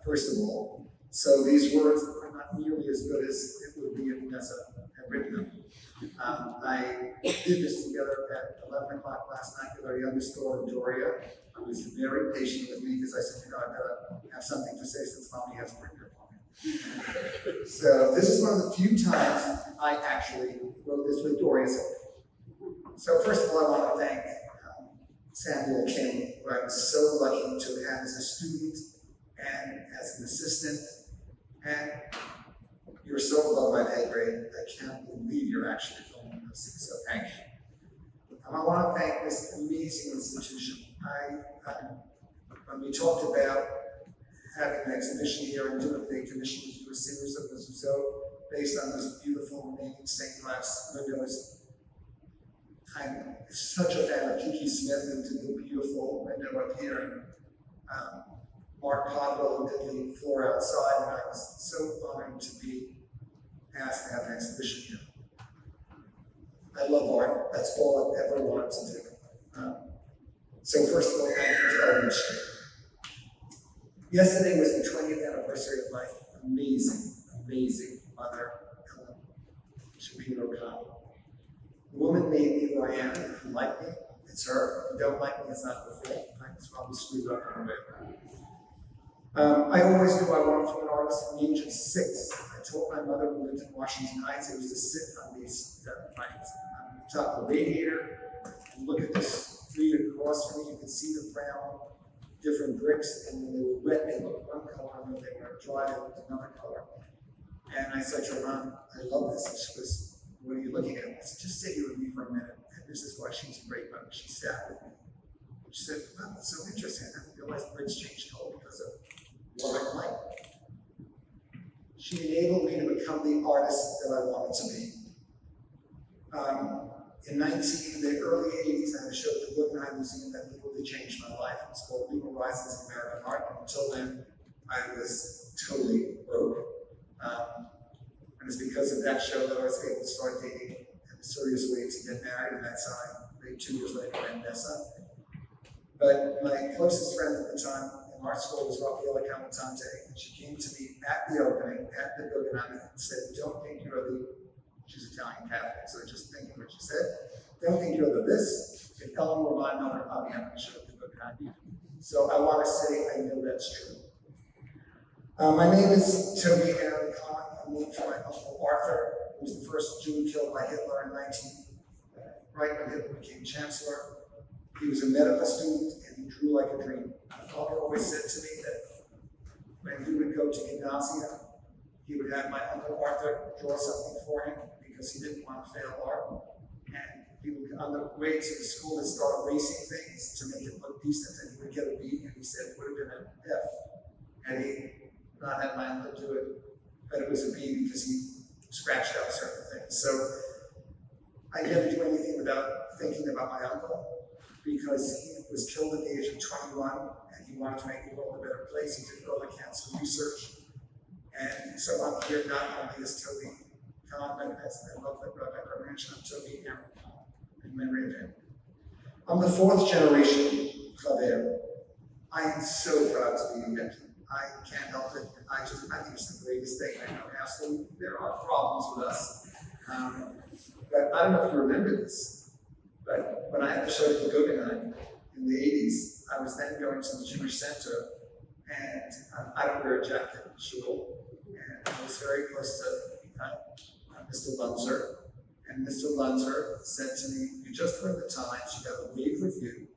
first of all, so these words are not nearly as good as it would be if Nessa had written them. I did this together at 11 o'clock last night with our youngest daughter, Doria, who was very patient with me because I said, I've got to have something to say since Mommy hasn't written it for me. So this is one of the few times I actually wrote this with Doria. So first of all, I want to thank Samuel King, who I was so lucky to have as a student and as an assistant. And you're so above my pay grade, I can't believe you're actually filming this, so thank you. I want to thank this amazing institution. When we talked about having an exhibition here and doing the commission to do a series of this, so based on those beautiful remaining stained glass windows, I'm such a fan of Kiki Smith, who did the beautiful window up here, and Mark Podwell, who did the floor outside, and I was so honored to be asked to have an exhibition here. I love art. That's all I've ever wanted to do. So first of all, thank you to Eldridge. Yesterday was the 20th anniversary of my amazing mother, Tobi Kahn. The woman made me who I am. If you like me, it's her. If you don't like me, it's not her fault. I was probably screwed up in a way. I always knew I wanted to be an artist from the age of 6. I told my mother who lived in Washington Heights, I used to sit on these planks on the top of the radiator and look at this street across from me. You could see the brown, different bricks, and when they were wet, they looked one color, and when they were dry, they looked another color. And I said to her, Mom, I love this. And she goes, what are you looking at? I said, just sit here with me for a minute. And this is why she's a great mother. She sat with me. She said, wow, that's so interesting. I didn't realize bricks change color because of warm light. She enabled me to become the artist that I wanted to be. In the early 80s, I had a show at the Guggenheim Museum that literally changed my life. It was called New Horizons in American Art. And until then, I was totally broke. And it's because of that show that I was able to start dating in a serious way to get married, and that's how I made 2 years later met Nessa. But my closest friend at the time in art school was Rafaela Camatante, and she came to me at the opening, at the Guggenheim, and said, don't think you're she's Italian Catholic, so just thinking what she said, don't think you're this. If Ellen were my mother, I'll be happy to show up the Guggenheim. So I want to say I know that's true. My name is Tobi Kahn. I'm named for my uncle Arthur, who was the first Jew killed by Hitler right when Hitler became chancellor. He was a medical student and he drew like a dream. My father always said to me that when he would go to gymnasium, he would have my uncle Arthur draw something for him because he didn't want to fail art. And he would, on the way to the school, and start racing things to make it look decent, and he would get a B, and he said it would have been an F. And he not had my uncle do it, but it was a B because he scratched out certain things. So I never do anything without thinking about my uncle, because he was killed at the age of 21, and he wanted to make the world a better place. He did early cancer research. And so I'm here not only as Tobi Kahn, but as I love that Rabbi mentioned, I'm Tobi Kahn in memory of him. I'm the 4th generation Chaver. I am so proud to be a Yankee. I can't help it. I think it's the greatest thing. I know absolutely there are problems with us. But I don't know if you remember this, but when I had the show at the Guggenheim in the 80s, I was then going to the Jewish Center, and I don't wear a jacket at shul, and I was very close to Mr. Lunzer, and Mr. Lunzer said to me, "You just read the Times, you got a rave review,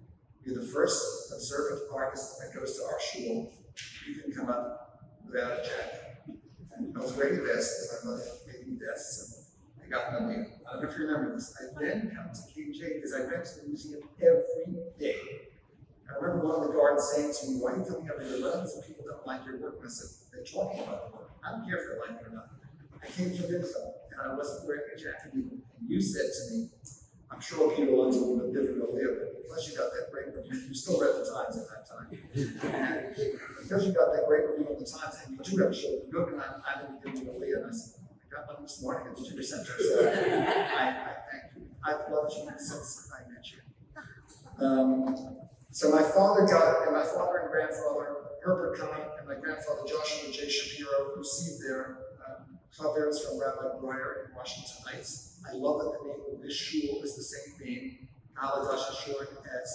you're the first observant artist that goes to our shul, you can come up without a jacket." And I was wearing a vest, because my mother gave me vests, and I got no meal. I don't know if you remember this. I then come to KJ, because I went to the museum every day. I remember one of the guards saying to me, "Why are you coming every day? What if people don't like your work?" And I said, "They're talking about the work. I don't care if they like it or not." I came to this, and I wasn't wearing a jacket either. And you said to me, I'm sure Peter Lund's a little bit difficult there, but because you got that great review, you still read the Times at that time. And because you got that great review of the Times, and you do have a show at the Guggenheim, I'm going to give you a lead. And I said, I got one this morning at the Jewish Center. So I thank you. I've loved you since I met you. So my father and grandfather, Herbert Kahn, and my grandfather, Joshua J. Shapiro, received their Chavers from Rabbi Breyer in Washington Heights. I love that the name of this shul is the same name, Aladash Shul, as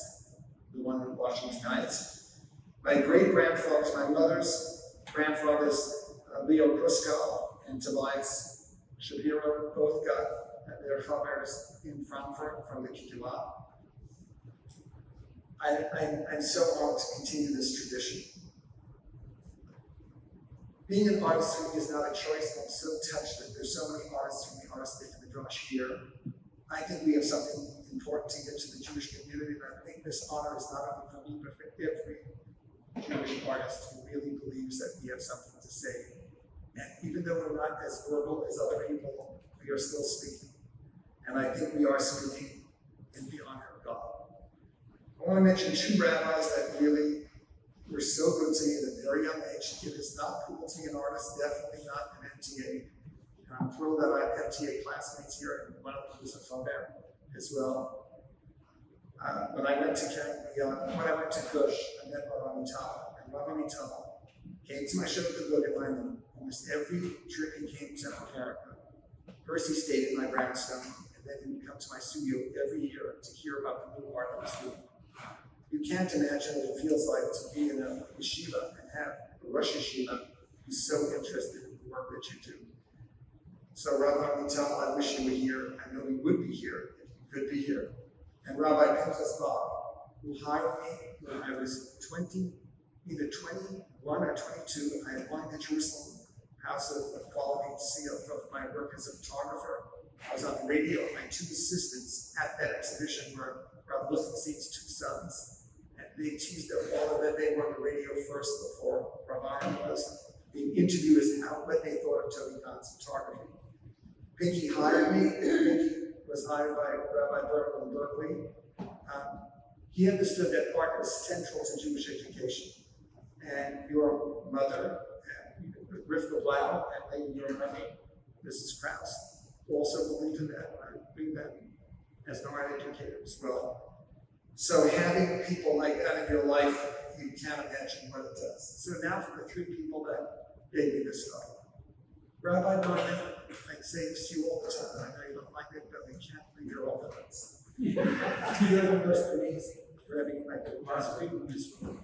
the one in Washington Heights. My great-grandfathers, my mother's grandfathers, Leo Kruskow and Tobias Shapiro, both got their Chavers in Frankfurt from the Kituah. I'm so honored to continue this tradition. Being an artist for me is not a choice, and I'm so touched that there's so many artists from the Artist Day to the Drush here. I think we have something important to give to the Jewish community, and I think this honor is not only for me, but for every Jewish artist who really believes that we have something to say. And even though we're not as verbal as other people, we are still speaking. And I think we are speaking in the honor of God. I want to mention two rabbis that really were so good to me at a very young age. It is not cool to be an artist, definitely not an MTA. I'm thrilled that I have MTA classmates here, and one of them is a Chaver as well. When I went to Gush, I met Rav Amital, and Rav Amital came to my show at the Guggenheim. Almost every trip he came to America. First he stayed in my brownstone, and then he would come to my studio every year to hear about the new art I was doing. You can't imagine what it feels like to be in a yeshiva and have a Rosh Yeshiva who's so interested in the work that you do. So Rabbi Amital, I wish you were here. I know you would be here if you could be here. And Rabbi Pinchas Bob, who hired me when I was either 21 or 22. I had won the Jerusalem House of Quality seal of my work as a photographer. I was on the radio. My two assistants at that exhibition were Rabbi Lichtenstein's two sons. And they teased up all of that. They were on the radio first before Rabbi was being interviewed as what they thought of Tobi Kahn's photography. Pinky hired me. Pinky was hired by Rabbi Berkel in Berkeley. He understood that art was central to Jewish education. And your mother, Rivka Blau, and maybe your mother, Mrs. Krause, also believed in that. I believe that as an art educator as well. So having people like that in your life, you can't imagine what it does. So now for the three people that gave me this stuff. Rabbi Berman, I say this to you all the time. I know you don't like it, but we can't leave your evidence. You're the most amazing Rebbe I could possibly in this room.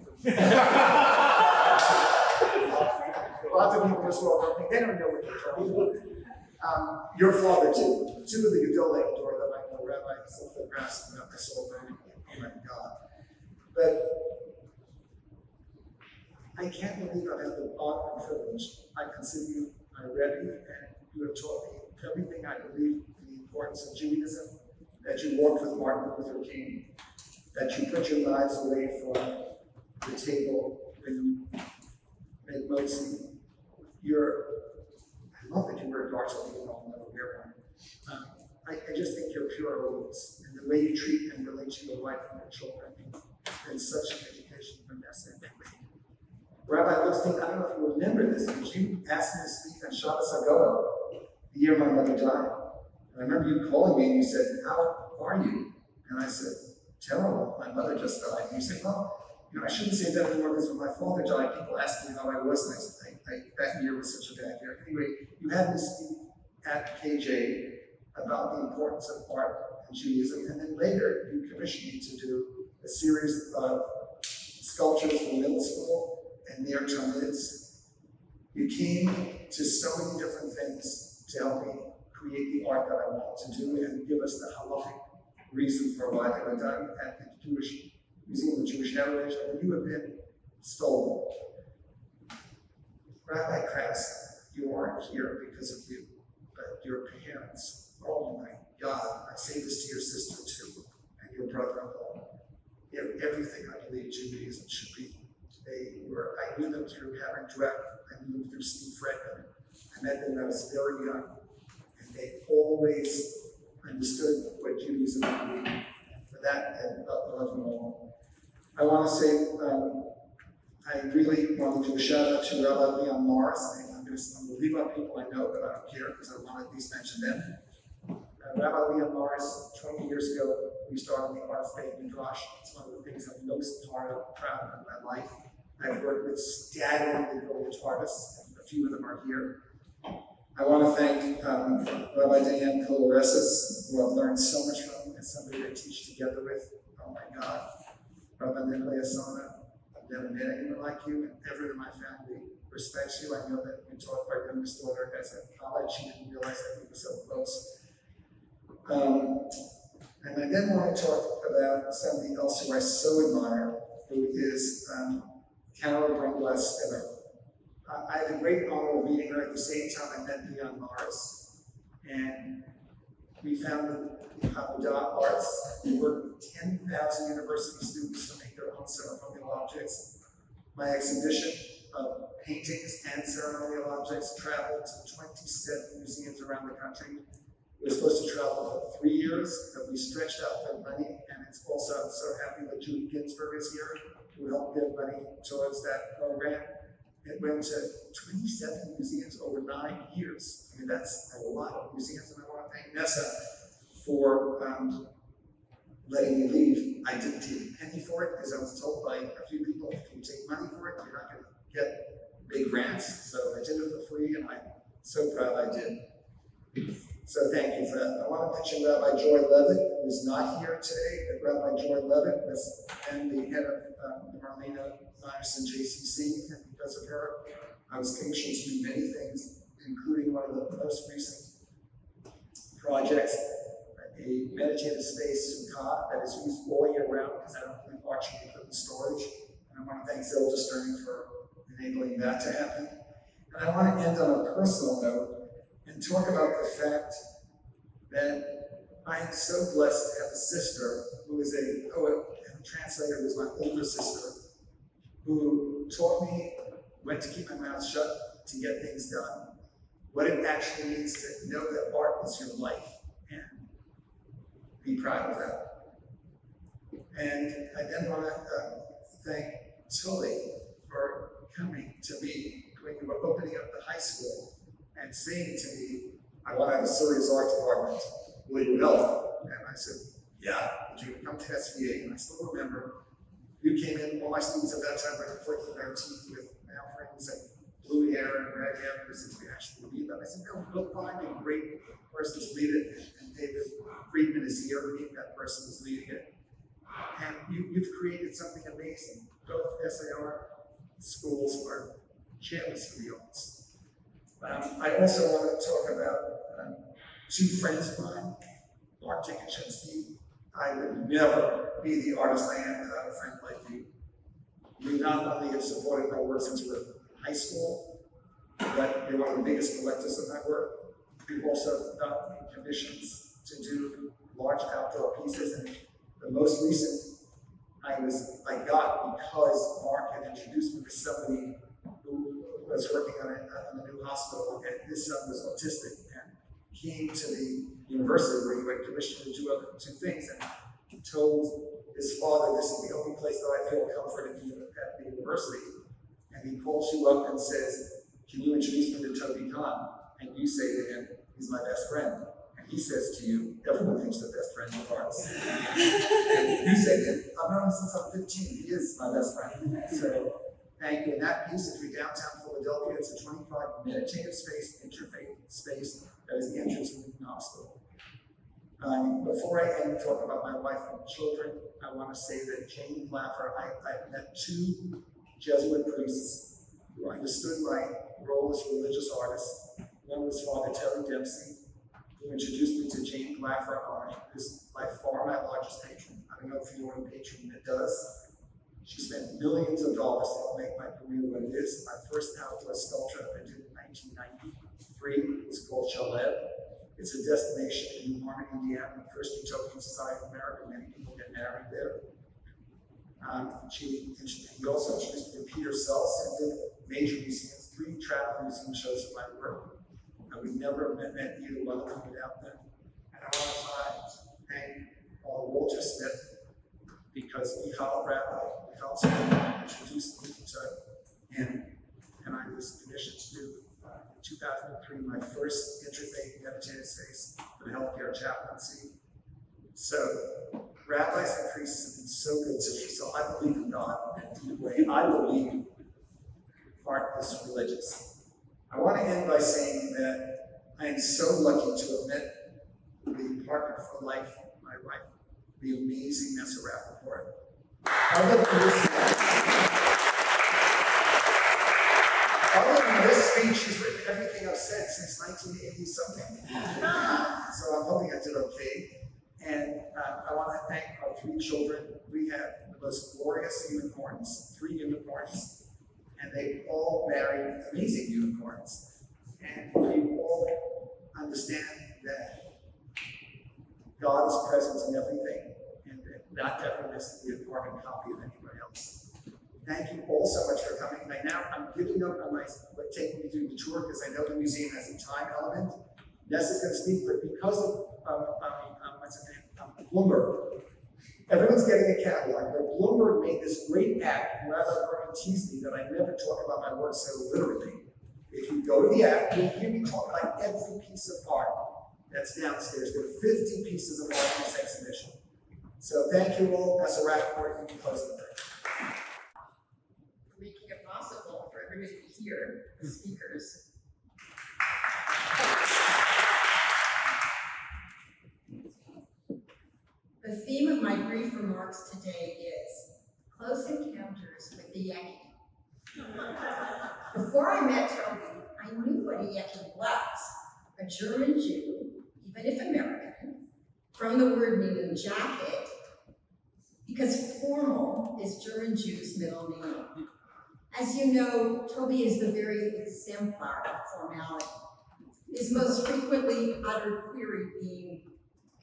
Lots of people in this world, they don't know what you're talking about. Your father too. Two of the Gedolei Dor that I know, Rabbi Silva Grass and Rabbi Silver. Oh my God. But I can't believe I've had the honor and privilege. I consider you my Rebbe, and you have taught me everything I believe in the importance of Judaism, that you walked with Martin Luther King, that you put your lives away from the table when you make motzi. I love that you wear darts, so people don't never wear one. I just think you're pure holiness, and the way you treat and relate to your wife and your children, and such an education from Vanessa. Rabbi Lichtenstein, I don't know if you remember this, but you asked me to speak on Shabbos Hagodah, the year my mother died. And I remember you calling me and you said, "How are you?" And I said, terrible. My mother just died. And you say, well, I shouldn't say that anymore because when my father died, people asked me how I was, and I said, that year was such a bad year. Anyway, you had me speak at KJ about the importance of art and Judaism, and then later you commissioned me to do a series of sculptures for middle school and near Talmids. You came to so many different things to help me create the art that I wanted to do and give us the halachic reason for why they were done at the Jewish Museum of Jewish Heritage, and you have been stolen. Rabbi Krause, you aren't here because of you, but your parents. Oh my God, I say this to your sister too, and your brother-in-law. Everything I believe Judaism should be. I knew them through Karen Dreck, I knew them through Steve Fredman. I met them when I was very young, and they always understood what Judaism would be. For that, and I love them all. I want to say, I really want to do a shout out to Rabbi Leon Morris. I'm going to leave out people I know, but I don't care because I want to at least mention them. Rabbi Leon Morris, 20 years ago, we started the Art Faith Midrash. It's one of the things I'm most proud of in my life. I've worked with staggeringly brilliant artists, and a few of them are here. I want to thank Rabbi Diane Coloresis, who I've learned so much from, and somebody to teach together with. Oh my God. Rabbi Nikolai Asana, I've never met anyone like you, and everyone in my family respects you. I know that you taught my youngest daughter as a college. She didn't realize that we were so close. And I then want to talk about somebody else who I so admire, who is Carol Brunglass Spinner. I had the great honor of meeting her at the same time I met Leon Morris, and we founded the Havodah Arts. We worked with 10,000 university students to make their own ceremonial objects. My exhibition of paintings and ceremonial objects traveled to 27 museums around the country. We were supposed to travel for 3 years, but we stretched out the money, and it's also, I'm so happy that Judy Ginsburg is here to help give money towards that program. It went to 27 museums over 9 years. I mean, that's a lot of museums, and I want to thank Nessa for letting me leave. I didn't take a penny for it because I was told by a few people, if you take money for it, you're not going to get big grants. So I did it for free, and I'm so proud I did. So thank you for that. I want to mention Rabbi Joy Levitt, who is not here today, but Rabbi Joy Levitt was then the head of the Marlena Myerson JCC, and because of her, I was commissioned to do many things, including one of the most recent projects, a meditative space, sukkah, that is used all year round, because I don't believe art should be put in storage. And I want to thank Zilda Stern for enabling that to happen. And I want to end on a personal note and talk about the fact that I am so blessed to have a sister who is a poet and a translator, who is my older sister, who taught me when to keep my mouth shut to get things done, what it actually means to know that art is your life, and be proud of that. And I then want to thank Tobi for coming to me when you were opening up the high school and saying to me, I want to have a serious art department. Will you help? And I said, yeah. Would you come to SVA? And I still remember you came in, all my students at that time were working their teeth with nail frames and blue hair and red hair because we actually lead them. I said, no, we'll find a great person to lead it. And David Friedman is here, that person is leading it. And you've created something amazing. Both SAR schools are champions for the arts. I also want to talk about two friends of mine, Mark Dickinson. I would never be the artist I am without a friend like you. You not only have supported my work since we were in high school, but you're one of the biggest collectors of my work. We've also done commissions to do large outdoor pieces, and the most recent I got because Mark had introduced me to somebody who was working on a new hospital, and his son was autistic, and came to the university where he went commissioned to do other two things, and told his father, this is the only place that I feel comfort at the university. And he calls you up and says, can you introduce me to Tobi Kahn? And you say to him, he's my best friend. And he says to you, everyone thinks they're best friends of ours. And you say that, I've known him since I'm 15, he is my best friend. So, thank you. And that piece is in downtown Philadelphia. It's a 25 meditative space, interfaith space, that is the entrance to the hospital. Before I end talking about my wife and children, I want to say that Jane Laffer, I met two Jesuit priests who understood my role as a religious artist. One was Father Terry Dempsey, who introduced me to Jane Laffer, who is by far my largest patron. I don't know if you know any patron that does. She spent millions of dollars to make my career what it is. My first outdoor sculpture I did in 1993 was called Chaver. It's a destination in New Harmon, Indiana, the first utopian society in America. Many people get married there. He also introduced me to Peter Sells, and major museums, 3 travel museum shows of my work. I would never have met either one of them without them. And I want to thank Walter Smith, because Michal Smith introduced me to him, and I was commissioned to do in 2003 my first interfaith meditative space for the healthcare chaplaincy. So rabbis and priests have been so good to me, so I believe in God in a deep way. I believe art is religious. I want to end by saying that I am so lucky to have met the partner for life, my wife, the amazing Nessa Rappaport. Other than this speech, she's written everything I've said since 1980 something. So I'm hoping I did okay. And I want to thank our 3 children. We have the most glorious unicorns, 3 unicorns, and they all married amazing unicorns. And we all understand that God is present in everything, and that not everyone has to be a carbon copy of anybody else. Thank you all so much for coming. Right now, I'm giving up on taking me through the tour because I know the museum has a time element. Nessa's going to speak, but because of Bloomberg, everyone's getting a catalog. But Bloomberg made this great app, and Rabbi Berman teased me that I never talk about my work so literally. If you go to the app, you'll hear me talk about every piece of art that's downstairs. There are 50 pieces of art in this exhibition. So thank you all. That's a wrap for it. You can close the thing. Making it possible for everybody to hear the speakers. The theme of my brief remarks today is close encounters with the Yeti. Before I met Tobi, I knew what a Yeti was, a German Jew, even if American, from the word meaning jacket, because formal is German Jew's middle name. As you know, Tobi is the very exemplar of formality. His most frequently uttered query being,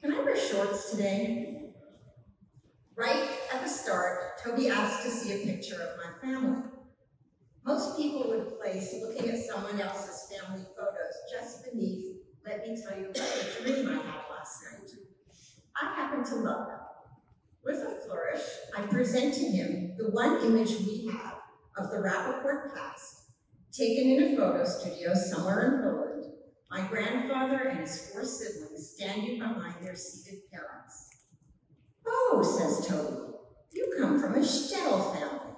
"Can I wear shorts today?" Right at the start, Tobi asked to see a picture of my family. Most people would place looking at someone else's family photos just beneath, "Let me tell you about the dream I had last night." I happen to love them. With a flourish, I present to him the one image we have of the Rappaport past, taken in a photo studio somewhere in Poland, my grandfather and his 4 siblings standing behind their seated parents. "Oh," says Tobi, "you come from a shtetl family."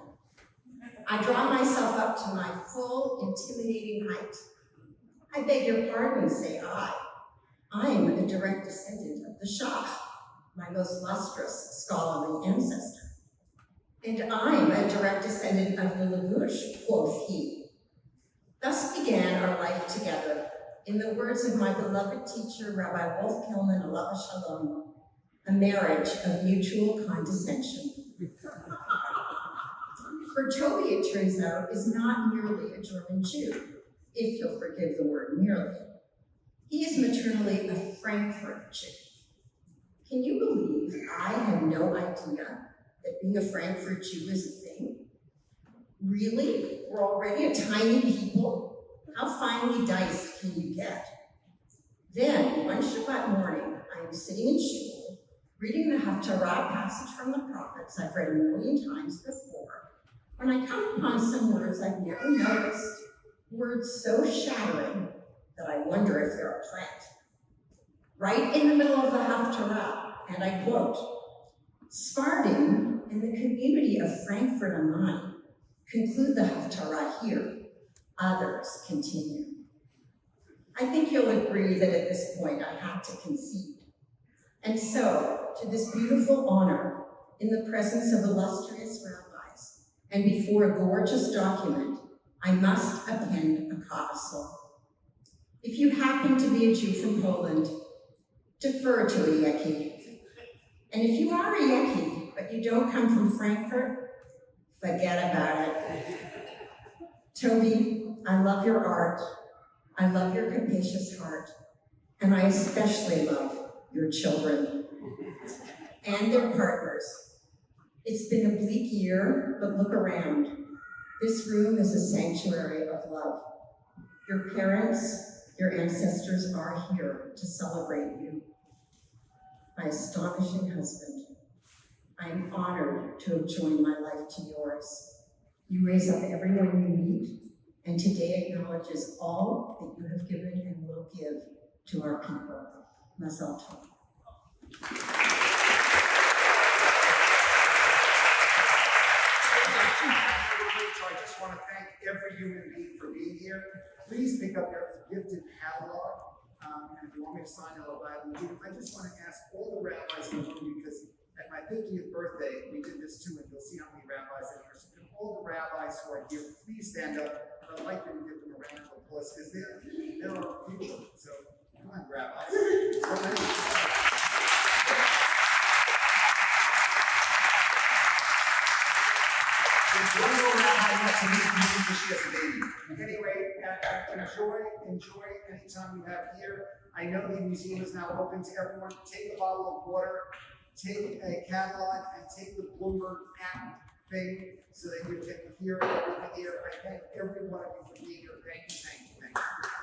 I draw myself up to my full, intimidating height. "I beg your pardon," say I. "I'm a direct descendant of the Shah, my most lustrous scholarly ancestor. And I'm a direct descendant of the Lavush," quoth he. Thus began our life together, in the words of my beloved teacher, Rabbi Wolf Kilman, Alav Shalom, a marriage of mutual condescension. For Tobi, it turns out, is not merely a German Jew, if you'll forgive the word merely. He is maternally a Frankfurt Jew. Can you believe I had no idea that being a Frankfurt Jew is a thing? Really? We're already a tiny people? How finely diced can you get? Then, one Shabbat morning, I am sitting in shul, reading the Haftarah passage from the prophets I've read 1,000,000 times before, when I come upon some words I've never noticed, words so shattering that I wonder if they're a plant. right in the middle of the Haftarah, and I quote, Sfardim and the community of Frankfurt am Main conclude the Haftarah here. Others continue. I think you'll agree that at this point I have to concede. And so, to this beautiful honor, in the presence of illustrious rabbis, and before a gorgeous document, I must append a codicil. If you happen to be a Jew from Poland, defer to a Yeki. And if you are a Yeki, but you don't come from Frankfurt, forget about it. Tobi, I love your art, I love your capacious heart, and I especially love your children and their partners. It's been a bleak year, but look around. This room is a sanctuary of love. Your parents, your ancestors are here to celebrate you. My astonishing husband, I am honored to have joined my life to yours. You raise up everyone you meet, and today acknowledges all that you have given and will give to our people. Mazal tov. So I just want to thank every human being for being here. Please pick up your gifted catalog. And if you want me to sign it, I'll gladly do it. I just want to ask all the rabbis in the room, because at my 50th birthday, we did this too, and you'll see how many rabbis are here. So all the rabbis who are here, please stand up. And I'd like to give them a round of applause, because they're our future. So come on, rabbis. So many. There's one more rabbi left to meet because she has a baby. Anyway, enjoy anytime you have here. I know the museum is now open to everyone. Take a bottle of water, take a catalog, and take the Bloomberg app thing so that you can hear everything here. I thank every one of you for being here. Thank you.